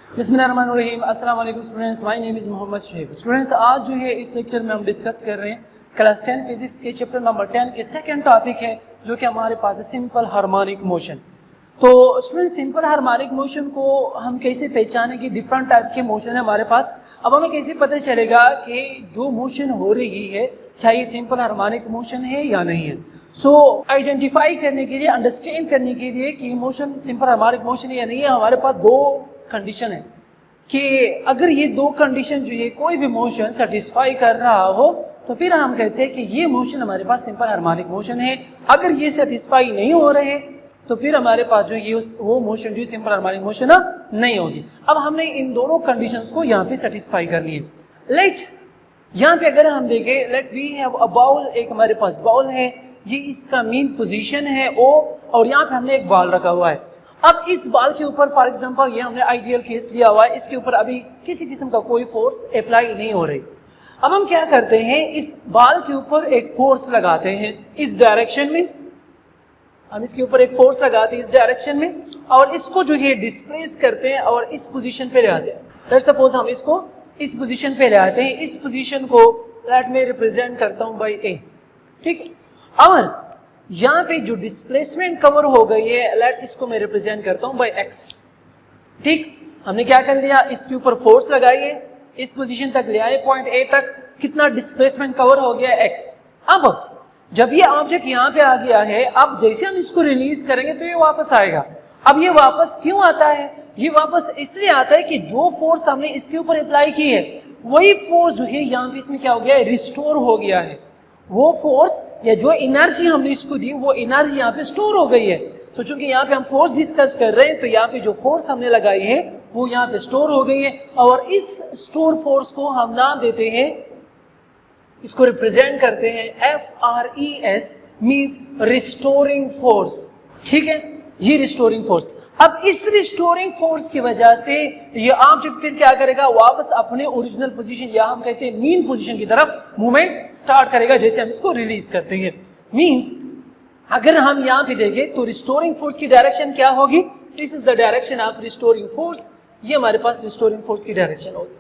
बिस्मिल्लाहिर्रहमानिर्रहीम। अस्सलाम वालेकुम students, my name is Mohammed Shoaib. Students, आज जो है इस लेक्चर में हम डिस्कस कर रहे हैं क्लास 10 फिजिक्स के चैप्टर नंबर 10 के सेकंड टॉपिक है जो कि हमारे पास है सिंपल हार्मोनिक मोशन। तो स्टूडेंट्स, सिंपल हार्मोनिक मोशन को हम कैसे पहचानें कि डिफरेंट टाइप के मोशन है हमारे पास। अब हमें कैसे पता चलेगा कि जो मोशन हो रही है क्या ये सिंपल हार्मोनिक मोशन है या नहीं है। सो आइडेंटिफाई करने के लिए, अंडरस्टैंड करने के लिए कि मोशन सिंपल हार्मोनिक मोशन है या नहीं है, हमारे पास दो कंडीशन है कि अगर ये दो कंडीशन जो है कोई भी मोशन सेटिस्फाई कर रहा हो तो फिर हम कहते हैं कि ये मोशन हमारे पास सिंपल हार्मोनिक मोशन है। अगर ये सेटिस्फाई नहीं हो रहे तो फिर हमारे पास जो ये वो मोशन जो सिंपल हार्मोनिक मोशन नहीं होगी। अब हमने इन दोनों कंडीशंस को यहाँ पे सेटिस्फाई कर लिए। लेट यहाँ पे अगर हम देखें, let we have a bowl, एक हमारे पास बाउल है, ये इसका मेन पोजीशन है ओ, और यहाँ पे हमने एक बॉल रखा हुआ है। अब इस बॉल के ऊपर फॉर एग्जांपल ये हमने आइडियल केस लिया हुआ है, इसके ऊपर अभी किसी किस्म का कोई फोर्स अप्लाई नहीं हो रही। अब हम क्या करते हैं, इस बॉल के ऊपर एक फोर्स लगाते हैं इस डायरेक्शन में, हम इसके ऊपर एक फोर्स लगाते हैं इस डायरेक्शन में और इसको जो है डिस्प्लेस करते हैं और इस पोजीशन पे ले आते हैं। लेट्स सपोज हम इसको इस पोजीशन पे ले आते हैं, इस पोजीशन को लेट में रिप्रेजेंट करता हूं बाय ए, ठीक है। और यहाँ पे जो डिस्प्लेसमेंट कवर हो गई है, लेट इसको मैं रिप्रेजेंट करता हूं बाय एक्स, ठीक। हमने क्या कर लिया, इसके ऊपर फोर्स लगाई है, इस पोजीशन तक ले आए, पॉइंट ए तक, कितना डिस्प्लेसमेंट कवर हो गया एक्स। अब जब ये ऑब्जेक्ट यहाँ पे आ गया है, अब जैसे हम इसको रिलीज करेंगे तो ये वापस आएगा। अब ये वापस क्यों आता है, ये वापस इसलिए आता है कि जो फोर्स हमने इसके ऊपर अप्लाई की है वही फोर्स जो है यहाँ पे इसमें क्या हो गया है, रिस्टोर हो गया है। वो फोर्स या जो एनर्जी हमने इसको दी वो एनर्जी यहाँ पे स्टोर हो गई है। तो चूंकि यहाँ पे हम फोर्स डिस्कस कर रहे हैं तो यहाँ पे जो फोर्स हमने लगाई है वो यहाँ पे स्टोर हो गई है और इस स्टोर फोर्स को हम नाम देते हैं, इसको रिप्रेजेंट करते हैं FRES, मींस रिस्टोरिंग फोर्स, ठीक है, ये रिस्टोरिंग फोर्स। अब इस रिस्टोरिंग फोर्स की वजह से ये ऑब्जेक्ट फिर क्या करेगा, वापस अपने ओरिजिनल पोजीशन या हम कहते हैं मीन पोजीशन की तरफ मूवमेंट स्टार्ट करेगा जैसे हम इसको रिलीज करते हैं। मींस अगर हम यहाँ पे देखें तो रिस्टोरिंग फोर्स की डायरेक्शन क्या होगी, this is the direction of restoring force, ये हमारे पास रिस्टोरिंग फोर्स की डायरेक्शन होगी।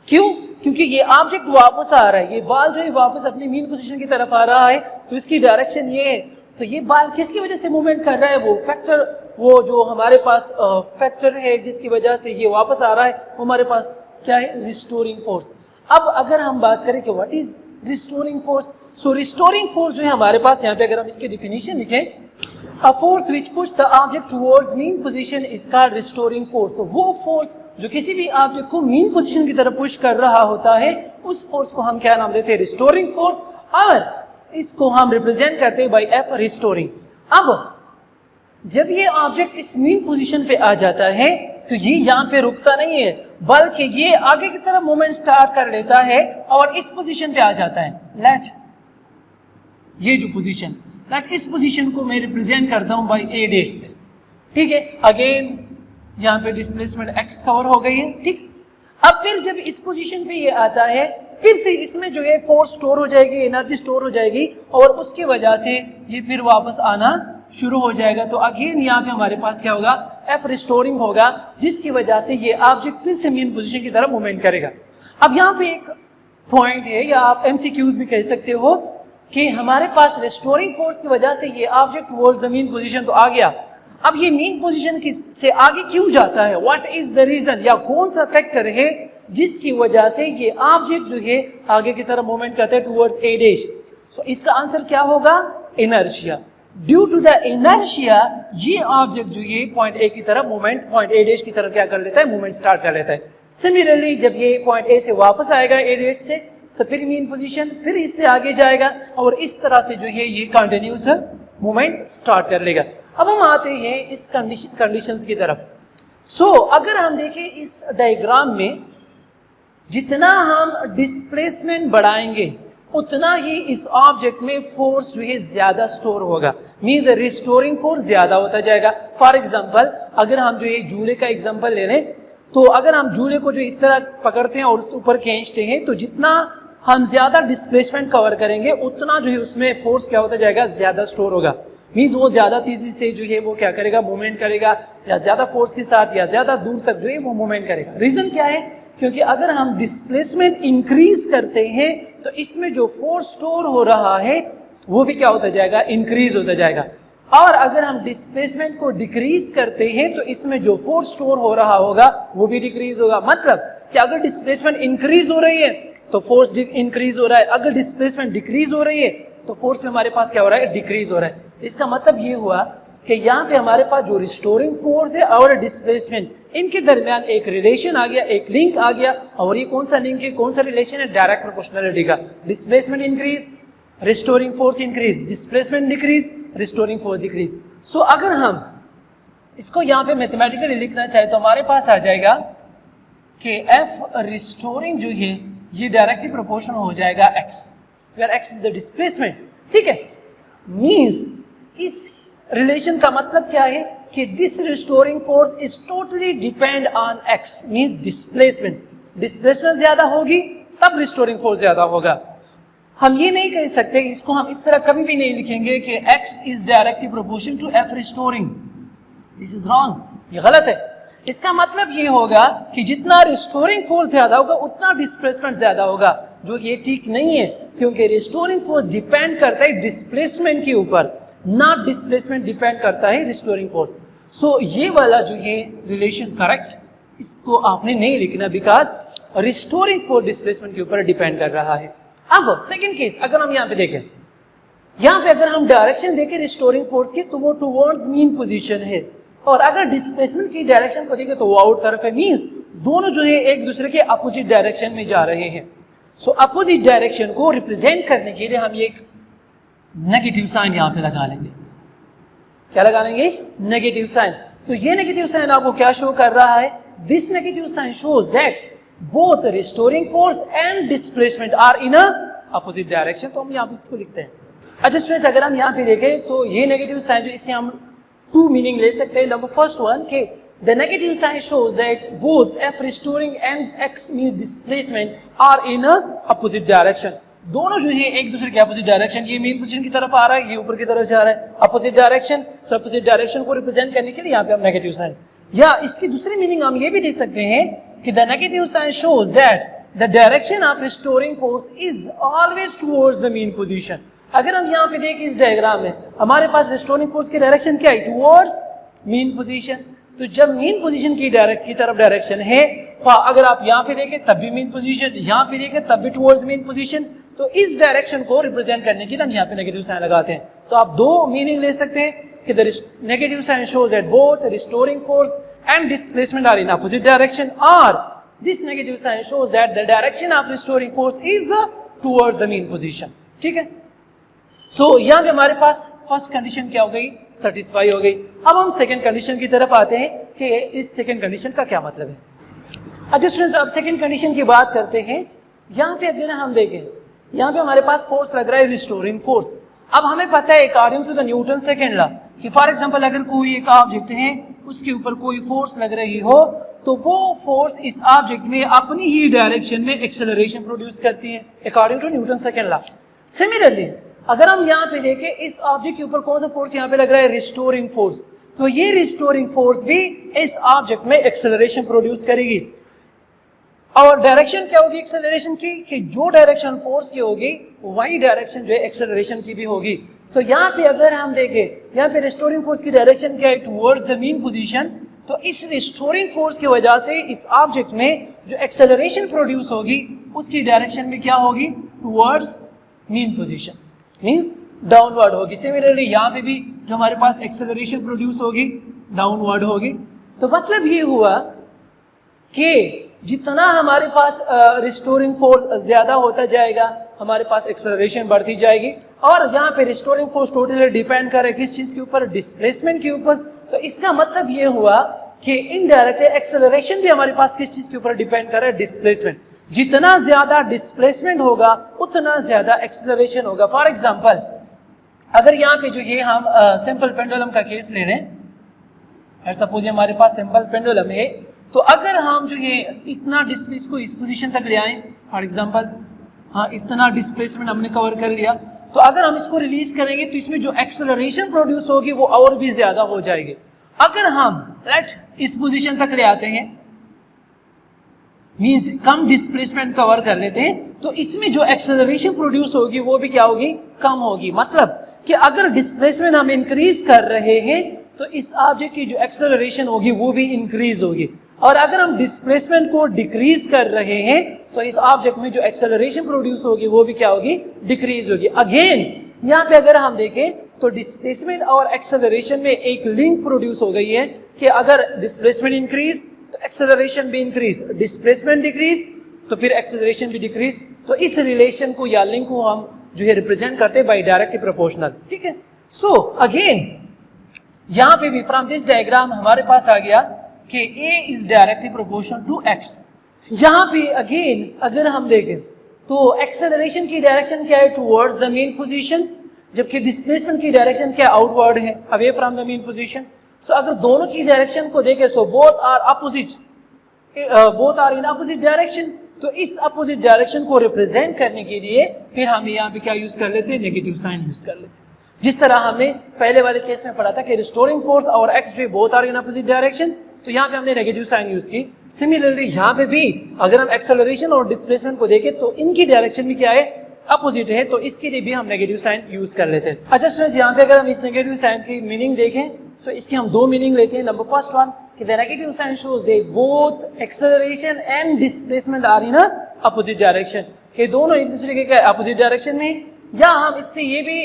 क्यों, क्योंकि ये ऑब्जेक्ट वापस आ रहा है, ये बॉल जो है वापस अपनी मीन पोजीशन की तरफ आ रहा है तो इसकी डायरेक्शन ये है। तो ये बॉल किसकी वजह से मूवमेंट कर रहा है, वो फैक्टर, वो जो हमारे पास फैक्टर है जिसकी वजह से ये वापस आ रहा है वो हमारे पास क्या है, रिस्टोरिंग फोर्स। अब अगर हम बात करें कि what is restoring force, so restoring force जो है हमारे पास यहाँ पे अगर हम इसकी डेफिनेशन लिखें, a force which push the object towards mean position is called restoring force. वो फोर्स जो किसी भी ऑब्जेक्ट को मीन पोजीशन की तरफ पुश कर रहा होता है उस फोर्स को हम क्या नाम देते हैं, रिस्टोरिंग फोर्स, और इसको हम रिप्रेजेंट करते हैं बाय एफ, रिस्टोरिंग। अब जब ये ऑब्जेक्ट इस मीन पोजीशन पे आ जाता है तो ये यहाँ पे रुकता नहीं है बल्कि ये आगे की तरफ मूवमेंट स्टार्ट कर लेता है और इस पोजीशन पे आ जाता है। लेट ये जो पोजीशन, लेट इस पोजीशन को मैं रिप्रेजेंट करता हूं बाय ए डैश से, ठीक है। अगेन यहाँ पे डिस्प्लेसमेंट एक्स कवर हो गई है, ठीक। अब फिर जब इस पोजीशन पे ये आता है फिर से इसमें जो है फोर्स स्टोर हो जाएगी, एनर्जी स्टोर हो जाएगी और उसकी वजह से ये फिर वापस आना शुरू हो जाएगा। तो अगेन यहाँ पे हमारे पास क्या होगा, एफ रिस्टोरिंग होगा, जिसकी वजह से ये ऑब्जेक्ट फिर से मेन पोजीशन की तरफ मूवमेंट करेगा। अब यहाँ पे एक पॉइंट है या आप MCQs भी कह सकते हो कि हमारे पास रिस्टोरिंग फोर्स की वजह से ये object towards the mean position तो आ गया। अब ये मीन पोजीशन से आगे क्यों जाता है, व्हाट इज द रीजन, या कौन सा फैक्टर है जिसकी वजह से ये ऑब्जेक्ट जो है आगे की तरफ मूवमेंट करता है टुवर्ड्स ए डैश। सो इसका आंसर क्या होगा, inertia. Due to the inertia ये ऑब्जेक्ट जो है पॉइंट ए की तरफ मूवमेंट, पॉइंट ए डैश की तरफ क्या कर लेता है, मूवमेंट स्टार्ट कर लेता है। सिमिलरली जब ये पॉइंट ए से वापस आएगा ए डैश से तो फिर मीन पोजीशन, फिर इससे आगे जाएगा और इस तरह से जो है ये कंटिन्यूस मूवमेंट स्टार्ट कर लेगा। अब हम आते हैं इस कंडीशंस की तरफ। सो अगर हम देखें इस डायग्राम में, जितना हम डिस्प्लेसमेंट बढ़ाएंगे उतना ही इस ऑब्जेक्ट में फोर्स जो है ज्यादा स्टोर होगा, मींस रिस्टोरिंग फोर्स ज्यादा होता जाएगा। फॉर एग्जांपल अगर हम जो है झूले का एग्जांपल ले लें तो अगर हम झूले को जो इस तरह पकड़ते हैं और उसके ऊपर खींचते हैं तो जितना हम ज्यादा डिस्प्लेसमेंट कवर करेंगे उतना जो है उसमें फोर्स क्या होता जाएगा, ज्यादा स्टोर होगा। मींस वो ज्यादा तेजी से जो है वो क्या करेगा, मूवमेंट करेगा, या ज्यादा फोर्स के साथ या ज्यादा दूर तक जो है वो मूवमेंट करेगा। रीजन क्या है, क्योंकि अगर हम डिस्प्लेसमेंट इंक्रीज करते हैं तो इसमें जो फोर्स स्टोर हो रहा है वो भी क्या होता जाएगा, इंक्रीज होता जाएगा। और अगर हम डिस्प्लेसमेंट को डिक्रीज करते हैं तो इसमें जो फोर्स स्टोर हो रहा होगा वो भी डिक्रीज होगा। मतलब कि अगर डिस्प्लेसमेंट इंक्रीज हो रही है तो फोर्स इंक्रीज हो रहा है, अगर डिस्प्लेसमेंट डिक्रीज हो रही है तो फोर्स में हमारे पास क्या हो रहा है, डिक्रीज हो रहा है। तो इसका मतलब ये हुआ कि यहाँ पे हमारे पास जो रिस्टोरिंग फोर्स है और डिस्प्लेसमेंट, इनके दरमियान एक रिलेशन आ गया, एक लिंक आ गया। और ये कौन सा लिंक है, कौन सा रिलेशन है, डायरेक्ट प्रोपोर्शनलिटी का। Displacement increase, restoring force increase, displacement decrease, restoring force decrease. So अगर हम इसको यहाँ पे मैथमेटिकली लिखना चाहे तो हमारे पास आ जाएगा कि एफ रिस्टोरिंग जो है ये डायरेक्टली प्रोपोर्शनल हो जाएगा x, where x is the displacement. ठीक है, मींस इस रिलेशन का मतलब क्या है कि this restoring force is totally depend on x, means displacement. Displacement ज्यादा होगी तब रिस्टोरिंग फोर्स ज्यादा होगा। हम ये नहीं कह सकते, इसको हम इस तरह कभी भी नहीं लिखेंगे कि x is directly proportional to f restoring. This is wrong, ये गलत है। इसका मतलब ये होगा कि जितना रिस्टोरिंग फोर्स ज्यादा होगा उतना डिस्प्लेसमेंट ज्यादा होगा, जो ये ठीक नहीं है, क्योंकि रिस्टोरिंग फोर्स डिपेंड करता है डिस्प्लेसमेंट के ऊपर, ना डिस्प्लेसमेंट डिपेंड करता है रिस्टोरिंग फोर्स। सो ये वाला जो है रिलेशन करेक्ट, इसको आपने नहीं लिखना, बिकॉज रिस्टोरिंग फोर्स डिस्प्लेसमेंट के ऊपर डिपेंड कर रहा है। अब सेकंड केस अगर हम यहाँ पे देखें, यहाँ पे अगर हम डायरेक्शन देखें रिस्टोरिंग फोर्स की तो वो टुवर्ड्स मीन पोजीशन है, और अगर डिस्प्लेसमेंट की डायरेक्शन को देखें तो वो आउट तरफ है। मींस दोनों जो है एक दूसरे के अपोजिट डायरेक्शन में जा रहे हैं। सो अपोजिट डायरेक्शन को रिप्रेजेंट करने के लिए हम एक नेगेटिव साइन यहाँ पे लगा लेंगे। क्या लगा लेंगे, नेगेटिव साइन। तो ये नेगेटिव साइन आपको क्या शो कर रहा है, this negative sign shows that both restoring force and displacement are in a opposite direction। तो हम यहाँ पे इसको लिखते हैं। अच्छा स्टूडेंट्स, अगर हम यहाँ पे देखें तो ये नेगेटिव साइन जो, इससे हम टू मीनिंग ले सकते हैं। नंबर फर्स्ट वन के the negative sign shows that both f restoring and x means displacement are in a opposite direction। दोनों जो है एक दूसरे के अपोजिट डायरेक्शन, ये मेन पोजीशन की तरफ आ रहा है, ये ऊपर की तरफ जा रहा है, अपोजिट डायरेक्शन। सो अपोजिट डायरेक्शन को रिप्रेजेंट करने के लिए यहाँ पे हम नेगेटिव साइन, या इसकी दूसरी मीनिंग हम ये भी दे सकते हैं कि the negative sign shows that the direction of restoring force is always towards the mean position. अगर हम यहाँ पे देखें इस डायग्राम में हमारे पास रिस्टोरिंग फोर्स की डायरेक्शन क्या है, टुवर्ड्स मीन पोजीशन। तो जब मीन पोजीशन की तरफ डायरेक्शन है, अगर आप यहाँ पे देखें तब भी मीन पोजीशन, यहाँ पे देखें तब भी टुवर्ड्स मीन पोजीशन, तो इस डायरेक्शन को रिप्रेजेंट करने के लिए हम यहाँ पे नेगेटिव साइन लगाते हैं। तो आप दो मीनिंग ले सकते हैं कि the negative sign shows that both restoring force and displacement are in opposite direction, or this negative sign shows that the direction of restoring force is towards the mean position। ठीक है, सो यहाँ पे हमारे पास first condition क्या हो गई, satisfy हो गई। अब हम सेकंड कंडीशन की तरफ आते हैं कि इस सेकंड कंडीशन का क्या मतलब है। अच्छा स्टूडेंट्स, अब सेकंड कंडीशन की बात करते हैं। यहाँ पे अगर हम देखें, यहाँ पे हमारे पास फोर्स लग रहा है रिस्टोरिंग फोर्स। अब हमें पता है according to the Newton second law कि फॉर एग्जांपल अगर कोई एक ऑब्जेक्ट है उसके ऊपर कोई फोर्स लग रही हो तो वो फोर्स इस ऑब्जेक्ट में अपनी ही डायरेक्शन में एक्सेलरेशन प्रोड्यूस करती है according to Newton second law. Similarly अगर हम यहाँ पे देखें इस ऑब्जेक्ट के ऊपर कौन सा फोर्स यहाँ पे लग रहा है, रिस्टोरिंग फोर्स, तो ये रिस्टोरिंग फोर्स भी इस ऑब्जेक्ट में एक्सेलरेशन प्रोड्यूस करेगी। और डायरेक्शन क्या होगी एक्सेलरेशन की, कि जो डायरेक्शन फोर्स की होगी वही डायरेक्शन जो है एक्सेलरेशन की भी होगी। सो यहाँ पे अगर हम देखें, यहाँ पे रिस्टोरिंग फोर्स की डायरेक्शन क्या है, टुवर्ड्स द मीन पोजीशन। तो इस रिस्टोरिंग फोर्स की वजह से इस ऑब्जेक्ट में जो एक्सेलरेशन प्रोड्यूस होगी उसकी डायरेक्शन में क्या होगी, towards mean position, means downward होगी। सिमिलरली यहाँ पे भी जो हमारे पास एक्सेलरेशन प्रोड्यूस होगी डाउनवर्ड होगी। तो मतलब ये हुआ कि जितना हमारे पास रिस्टोरिंग फोर्स ज्यादा होता जाएगा हमारे पास एक्सेलरेशन बढ़ती जाएगी। और यहाँ पे रिस्टोरिंग फोर्स टोटली डिपेंड कर रहा है किस चीज के ऊपर, डिस्प्लेसमेंट के ऊपर। तो इसका मतलब ये हुआ कि इनडायरेक्ट एक्सेलरेशन भी हमारे पास किस चीज के ऊपर डिपेंड कर रहा है, डिस्प्लेसमेंट। जितना ज्यादा डिस्प्लेसमेंट होगा उतना ज्यादा एक्सेलरेशन होगा। फॉर एग्जाम्पल अगर यहाँ पे जो है हम सिंपल पेंडुलम का केस ले लें, सपोज हमारे पास सिंपल पेंडुलम है, तो अगर हम जो है इतना डिस्प्लेस को इस पोजीशन तक ले आए फॉर एग्जांपल, हाँ, इतना डिस्प्लेसमेंट हमने कवर कर लिया। तो अगर हम इसको रिलीज करेंगे तो इसमें जो एक्सेलरेशन प्रोड्यूस होगी वो और भी ज्यादा हो जाएगी। अगर हम लेट इस पोजीशन तक ले आते हैं, मींस कम डिस्प्लेसमेंट कवर कर लेते हैं, तो इसमें जो एक्सेलरेशन प्रोड्यूस होगी वो भी क्या होगी, कम होगी। मतलब कि अगर डिस्प्लेसमेंट हम इंक्रीज कर रहे हैं तो इस ऑब्जेक्ट की जो एक्सेलरेशन होगी वो भी इंक्रीज होगी, और अगर हम डिस्प्लेसमेंट को डिक्रीज कर रहे हैं तो इस ऑब्जेक्ट में जो एक्सेलरेशन प्रोड्यूस होगी वो भी क्या होगी, डिक्रीज होगी। अगेन यहाँ पे अगर हम देखें तो डिस्प्लेसमेंट और एक्सेलरेशन में एक लिंक प्रोड्यूस हो गई है कि अगर डिस्प्लेसमेंट इंक्रीज तो एक्सेलरेशन भी इंक्रीज, डिस्प्लेसमेंट डिक्रीज तो फिर एक्सेलरेशन भी डिक्रीज। तो इस रिलेशन को या लिंक को हम जो है रिप्रेजेंट करते हैं बाय डायरेक्टली प्रोपोर्शनल। ठीक है, सो अगेन यहाँ पे भी फ्रॉम दिस डायग्राम हमारे पास आ गया कि A is directly proportional to X। यहाँ पे अगेन अगर हम देखें तो एक्सेलरेशन की डायरेक्शन क्या है, टुवर्ड्स द मेन पोजीशन, जबकि डिस्प्लेसमेंट की डायरेक्शन क्या आउटवर्ड है, away from the mean position. So अगर दोनों की डायरेक्शन को देखें so both are opposite, both are in opposite direction. तो इस अपोजिट डायरेक्शन को रिप्रेजेंट करने के लिए फिर हम यहाँ पे क्या यूज कर लेते हैं, नेगेटिव साइन यूज कर लेते हैं। जिस तरह हमने पहले वाले केस में पढ़ा था कि रिस्टोरिंग फोर्स और एक्स जो both are in opposite direction, तो यहाँ पे हमने नेगेटिव साइन यूज की। सिमिलरली यहाँ पे भी अगर हम एक्सेलरेशन और डिस्प्लेसमेंट को देखें तो इनकी डायरेक्शन भी क्या है, अपोजिट है, तो इसके लिए भी हम नेगेटिव साइन यूज कर लेते हैं। अच्छा स्टूडेंट्स, यहाँ पे अगर हम इस नेगेटिव साइन की मीनिंग देखें तो इसकी हम दो मीनिंग लेते हैं। नंबर फर्स्ट वन कि the negative sign shows the both acceleration and displacement are in opposite direction, कि दोनों एक दूसरे के अपोजिट डायरेक्शन में। या हम इससे ये भी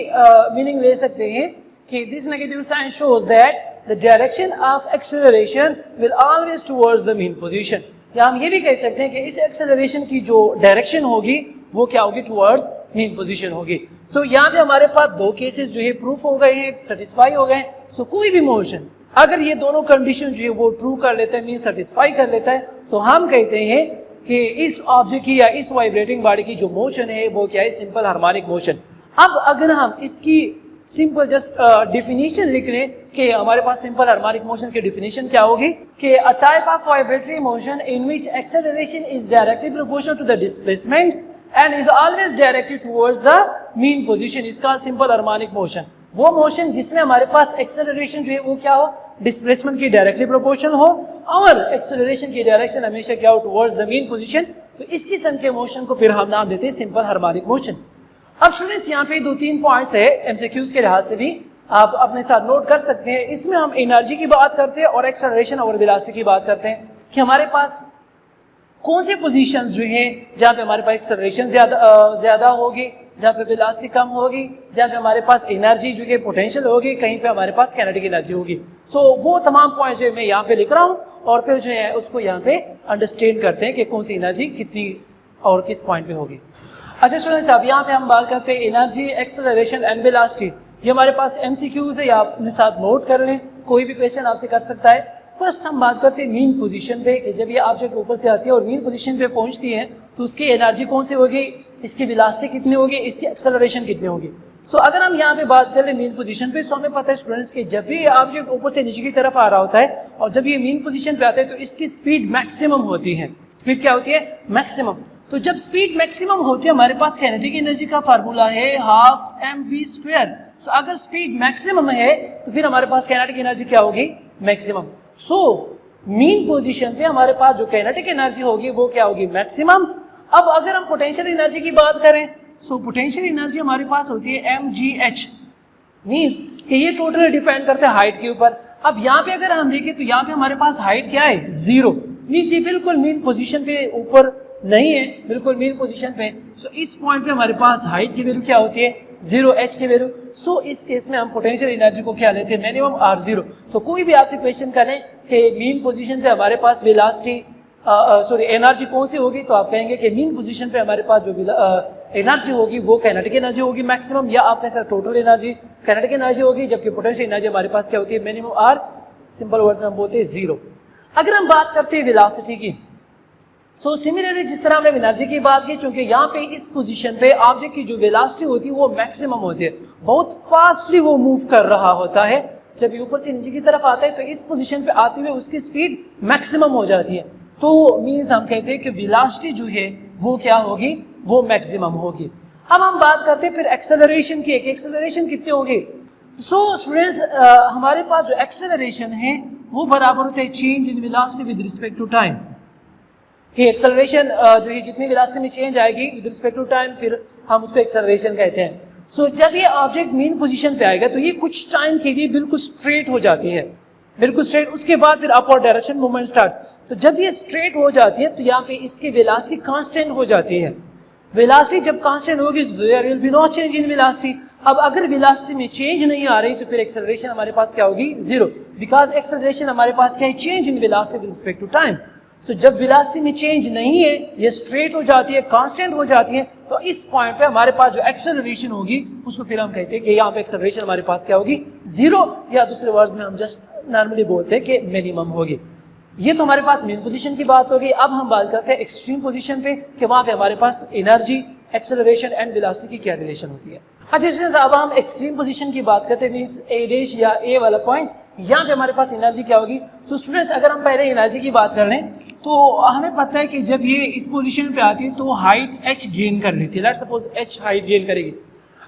मीनिंग ले सकते हैं कि this negative sign shows that the direction of acceleration will always towards the mean position. या हम ये भी कह सकते हैं कि इस एक्सेलरेशन की जो डायरेक्शन होगी वो क्या होगी, टुवर्ड्स मीन पोजीशन होगी। सो यहाँ पे हमारे पास दो केसेस जो है प्रूफ हो गए हैं, सेटिस्फाई हो गए। सो कोई भी मोशन अगर ये दोनों कंडीशन जो है वो ट्रू कर लेता है, मीन सेटिस्फाई कर लेता है, तो हम कहते हैं कि इस ऑब्जेक्ट की या इस वाइब्रेटिंग बॉडी की जो मोशन है वो क्या है, सिंपल हार्मोनिक मोशन। अब अगर हम इसकी सिंपल जस्ट डिफिनीशन लिख लें कि हमारे पास सिंपल हार्मोनिक मोशन की डिफिनीशन क्या होगी कि a type of vibratory motion in which acceleration is directly proportional to the displacement and is always directed towards the mean position, इसका सिंपल हार्मोनिक मोशन। वो मोशन जिसमें हमारे पास एक्सेलरेशन जो है वो क्या हो, डिस्प्लेसमेंट की डायरेक्टली प्रोपोर्शनल हो, और एक्सेलरेशन की डायरेक्शन हमेशा क्या हो, टुवर्ड्स द मीन पोजीशन। तो इस किस्म के मोशन को फिर हम नाम देते हैं सिंपल हार्मोनिक मोशन। अब स्टूडेंट्स यहाँ पे दो तीन पॉइंट्स है एमसीक्यूज के लिहाज से भी आप अपने साथ नोट कर सकते हैं। इसमें हम एनर्जी की बात करते हैं और एक्सेलरेशन और वेलोसिटी की बात करते हैं कि हमारे पास कौन से पोजीशंस जो है जहाँ पे हमारे पास एक्सेलरेशन ज्यादा होगी, जहाँ पे वेलोसिटी कम होगी, जहाँ पे हमारे पास एनर्जी जो है पोटेंशियल होगी, कहीं पे हमारे पास काइनेटिक एनर्जी होगी। सो वो तमाम पॉइंट जो मैं यहाँ पे लिख रहा हूँ और फिर जो है उसको यहाँ पे अंडरस्टैंड करते हैं कि कौन सी एनर्जी कितनी और किस पॉइंट पे होगी। अच्छा स्टूडेंट्स, अब यहाँ पे हम बात करते हैं एनर्जी, एक्सेलरेशन एंड वेलोसिटी। ये हमारे पास एमसीक्यूज है, आप अपने साथ नोट कर लें, कोई भी क्वेश्चन आपसे कर सकता है। फर्स्ट हम बात करते हैं मीन पोजीशन पे कि जब ये ऑब्जेक्ट ऊपर से आती है और मीन पोजीशन पे पहुंचती है तो उसकी एनर्जी कौन सी होगी, इसकी वेलोसिटी कितनी होगी, इसकी एक्सेलरेशन कितनी होगी। सो अगर हम यहाँ पे बात कर ले मीन पोजीशन पे, सो हमें पता है स्टूडेंट्स कि जब भी ऑब्जेक्ट ऊपर से नीचे की तरफ आ रहा होता है और जब ये मीन पोजीशन पे आता है तो इसकी स्पीड मैक्सिमम होती है। स्पीड क्या होती है, मैक्सिमम। तो जब स्पीड मैक्सिमम होती है हमारे पास काइनेटिक एनर्जी का फार्मूला है हाफ mv²। सो अगर स्पीड मैक्सिमम है तो फिर हमारे पास काइनेटिक एनर्जी क्या होगी, मैक्सिमम। सो मीन पोजीशन पे हमारे पास जो काइनेटिक एनर्जी होगी वो क्या होगी, मैक्सिमम। अब अगर हम पोटेंशियल एनर्जी की बात करें, सो पोटेंशियल एनर्जी हमारे पास होती है mgh, मींस कि ये टोटली डिपेंड करता है हाइट के ऊपर। अब यहाँ पे अगर हम देखें तो यहाँ पे हमारे पास हाइट क्या है, 0, मींस ये बिल्कुल मीन पोजीशन पे ऊपर नहीं है, बिल्कुल मीन पोजीशन पे। सो इस पॉइंट पे हमारे पास हाइट की वैल्यू क्या होती है, 0h की वैल्यू। सो इस केस में हम पोटेंशियल एनर्जी को क्या लेते हैं, मिनिमम r0। तो कोई भी आपसे क्वेश्चन करें कि मीन पोजीशन पे हमारे पास वेलोसिटी सॉरी एनर्जी कौन सी होगी, तो आप कहेंगे कि मीन पोजीशन पे हमारे पास जो एनर्जी होगी वो काइनेटिक एनर्जी होगी मैक्सिमम, या आप कह सकते टोटल एनर्जी काइनेटिक एनर्जी होगी, जबकि पोटेंशियल एनर्जी हमारे पास क्या होती है, मिनिमम r, सिंपल वर्ड में हम बोलते हैं 0। अगर हम बात करते हैं वेलोसिटी की, सो सिमिलरली जिस तरह हमने एनर्जी की बात की, क्योंकि यहाँ पे इस पोजीशन पे ऑब्जेक्ट की जो वेलोसिटी होती है वो मैक्सिमम होती है, बहुत फास्टली वो मूव कर रहा होता है। जब ये ऊपर से नीचे की तरफ आता है तो इस पोजीशन पे आते हुए उसकी स्पीड मैक्सिमम हो जाती है। तो मींस हम कहते हैं कि वेलोसिटी जो है वो क्या होगी, वो मैक्सिमम होगी। अब हम बात करते हैं फिर एक्सेलरेशन की। एक्सेलरेशन कितनी होगी? सो स्टूडेंट्स हमारे पास जो एक्सेलरेशन है वो बराबर होता है change in velocity with respect to time. कि एक्सेलरेशन जो है जितनी वेलोसिटी में चेंज आएगी विद रिस्पेक्ट टू टाइम, फिर हम उसको एक्सेलरेशन कहते हैं। सो जब ये ऑब्जेक्ट मेन पोजीशन पे आएगा तो ये कुछ टाइम के लिए बिल्कुल स्ट्रेट हो जाती है, बिल्कुल स्ट्रेट। उसके बाद फिर अपवर्ड डायरेक्शन मूवमेंट स्टार्ट। तो जब ये स्ट्रेट हो जाती है तो यहाँ पे इसकी वेलोसिटी कांस्टेंट हो जाती है। वेलोसिटी जब कांस्टेंट होगी तो there will be no change in velocity. अब अगर वेलोसिटी में चेंज नहीं आ रही तो फिर एक्सेलरेशन हमारे पास क्या होगी? जीरो, बिकॉज एक्सेलरेशन हमारे पास क्या है? Change in velocity with respect to time. तो जब वेलोसिटी में चेंज नहीं है, ये स्ट्रेट हो जाती है, कांस्टेंट हो जाती है, तो इस पॉइंट पे हमारे पास जो एक्सेलरेशन होगी उसको फिर हम कहते हैं कि यहाँ पे एक्सेलरेशन हमारे पास क्या होगी? जीरो, या दूसरे वर्ड्स में हम जस्ट नॉर्मली बोलते हैं कि मिनिमम होगी। ये तो हमारे पास मेन पोजीशन की बात होगी। अब हम बात करते हैं एक्सट्रीम पोजीशन पे कि वहां पे हमारे पास एनर्जी, एक्सेलरेशन एंड वेलोसिटी की क्या रिलेशन होती है। अच्छा, अब हम एक्सट्रीम पोजीशन की बात करते हैं, मींस ए डैश या ए वाला पॉइंट, यहाँ पे हमारे पास एनर्जी क्या होगी? सो स्टूडेंट्स अगर हम पहले एनर्जी की बात कर लें तो हमें पता है कि जब ये इस पोजीशन पे आती है तो हाइट h गेन कर लेती है। Let's suppose h height gain करेगी।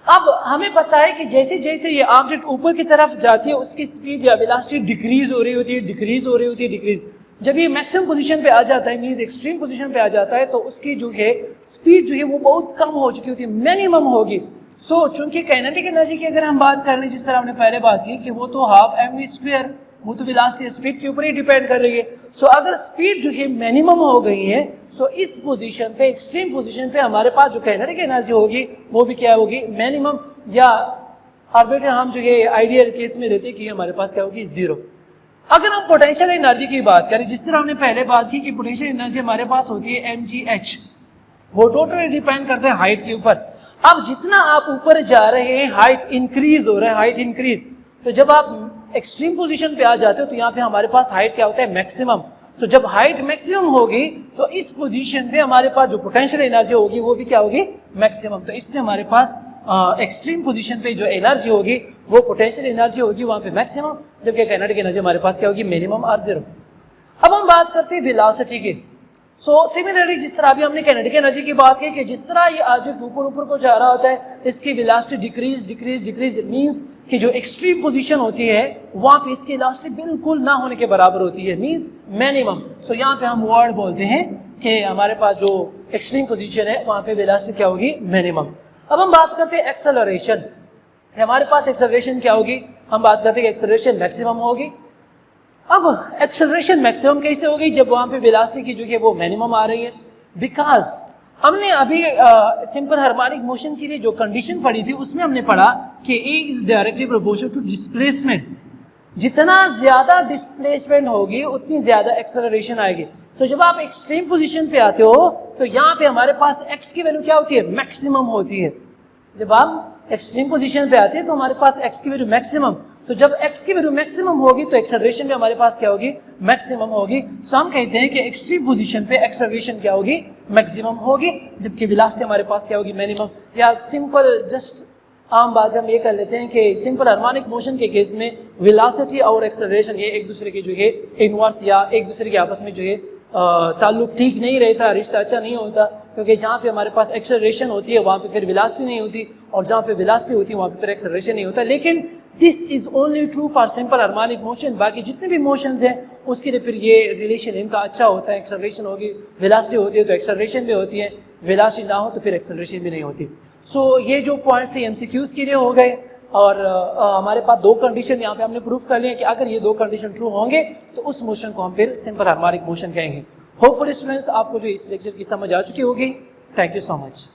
अब हमें पता है कि जैसे जैसे ये ऑब्जेक्ट ऊपर की तरफ जाती है उसकी स्पीड या वेलोसिटी डिक्रीज हो रही होती है, डिक्रीज हो रही होती है, डिक्रीज। जब ये मैक्सिमम पोजीशन पे आ जाता है, मींस एक्सट्रीम पोजीशन पे आ जाता है, तो उसकी जो है स्पीड जो है वो बहुत कम हो चुकी होती है, मिनिमम होगी। सो चूंकि काइनेटिक एनर्जी की अगर हम बात कर लें, जिस तरह हमने पहले बात की कि वो तो हाफ mv², वो तो वेलोसिटी स्पीड के ऊपर ही डिपेंड कर रही है। सो अगर स्पीड जो है मिनिमम हो गई है, सो इस पोजीशन पे, एक्सट्रीम पोजीशन पे हमारे पास जो काइनेटिक एनर्जी होगी वो भी क्या होगी? मिनिमम, या ऑर्बिटल हम जो है आइडियल केस में रहते हैं कि हमारे पास क्या होगी? जीरो। अगर हम पोटेंशियल एनर्जी की बात करें, जिस तरह हमने पहले बात की कि पोटेंशियल एनर्जी हमारे पास होती है mgh, वो टोटली डिपेंड करते हैं हाइट के ऊपर। अब जितना आप ऊपर जा रहे हैं हाइट इंक्रीज हो रहा है, हाइट इंक्रीज। तो जब आप एक्सट्रीम पोजीशन पे आ जाते हो तो यहाँ पे हमारे पास हाइट क्या होता है? मैक्सिमम। सो जब हाइट मैक्सिमम होगी तो इस पोजीशन पे हमारे पास जो पोटेंशियल एनर्जी होगी वो भी क्या होगी? मैक्सिमम। तो इससे हमारे पास एक्सट्रीम पोजीशन पे जो एनर्जी होगी वो पोटेंशियल एनर्जी होगी वहां पे मैक्सिमम, जबकि काइनेटिक एनर्जी हमारे पास क्या होगी? मिनिमम और जीरो। अब हम बात करते हैं वेलोसिटी की। सो सिमिलरली जिस तरह अभी हमने काइनेटिक एनर्जी की बात की कि जिस तरह ये ऑब्जेक्ट ऊपर ऊपर को जा रहा होता है, इसकी velocity decrease decrease decrease, means कि जो एक्सट्रीम पोजीशन होती है वहां पे इसकी वेलोसिटी बिल्कुल ना होने के बराबर होती है, मींस मिनिमम। सो यहाँ पे हम वर्ड बोलते हैं कि हमारे पास जो एक्सट्रीम पोजीशन है वहां पे वेलोसिटी क्या होगी? मिनिमम। अब हम बात करते हैं एक्सेलरेशन। हमारे पास एक्सेलरेशन क्या होगी? हम बात करते हैं कि एक्सेलरेशन मैक्सिमम होगी। अब एक्सेलरेशन मैक्सिमम कैसे होगी? जब वहां पे वेलोसिटी की जो है वो मिनिमम आ रही है। बिकॉज हमने अभी सिंपल हार्मोनिक मोशन के लिए जो कंडीशन पढ़ी थी उसमें हमने पढ़ा कि A is directly proportional to displacement. जितना ज्यादा डिस्प्लेसमेंट होगी उतनी ज्यादा एक्सेलरेशन आएगी। तो जब आप एक्सट्रीम पोजीशन पे आते हो तो यहाँ पे हमारे पास x की वैल्यू क्या होती है? मैक्सिमम होती है। जब आप एक्सट्रीम पोजीशन पे आते हैं तो हमारे पास x की वैल्यू मैक्सिमम। तो जब x की वैल्यू मैक्सिमम होगी तो एक्सेलरेशन भी हमारे पास क्या होगी? मैक्सिमम होगी। सो हम कहते हैं कि एक्सट्रीम पोजीशन पे एक्सेलरेशन क्या होगी? मैक्सिमम होगी, जबकि वेलोसिटी हमारे पास क्या होगी? मिनिमम। या सिंपल जस्ट आम बात हम ये कर लेते हैं कि सिंपल हार्मोनिक मोशन के केस में वेलोसिटी और एक्सेलरेशन ये एक दूसरे के जो है इनवर्स या एक दूसरे के आपस में जो है ताल्लुक ठीक नहीं रहता, रिश्ता अच्छा नहीं होता, क्योंकि जहाँ पे हमारे पास एक्सेलरेशन होती है वहाँ पे फिर वेलोसिटी नहीं होती, और जहाँ पे वेलोसिटी होती है वहाँ पे फिर एक्सेलरेशन नहीं होता। लेकिन this is only true for simple harmonic motion. बाकी जितने भी मोशंस हैं उसके लिए फिर ये रिलेशन इनका अच्छा होता है। एक्सेलरेशन होगी, वेलोसिटी होती है तो एक्सेलरेशन भी होती है, वेलोसिटी ना हो तो फिर एक्सेलरेशन भी नहीं होती। सो ये जो पॉइंट्स थे एमसीक्यूज के लिए हो गए, और हमारे पास दो कंडीशन यहाँ पे हमने प्रूफ कर लिया कि अगर ये दो कंडीशन ट्रू होंगे तो उस मोशन को हम फिर सिंपल हार्मोनिक मोशन कहेंगे। होपफुली स्टूडेंट्स आपको जो इस लेक्चर की समझ आ चुकी होगी। Thank you so much.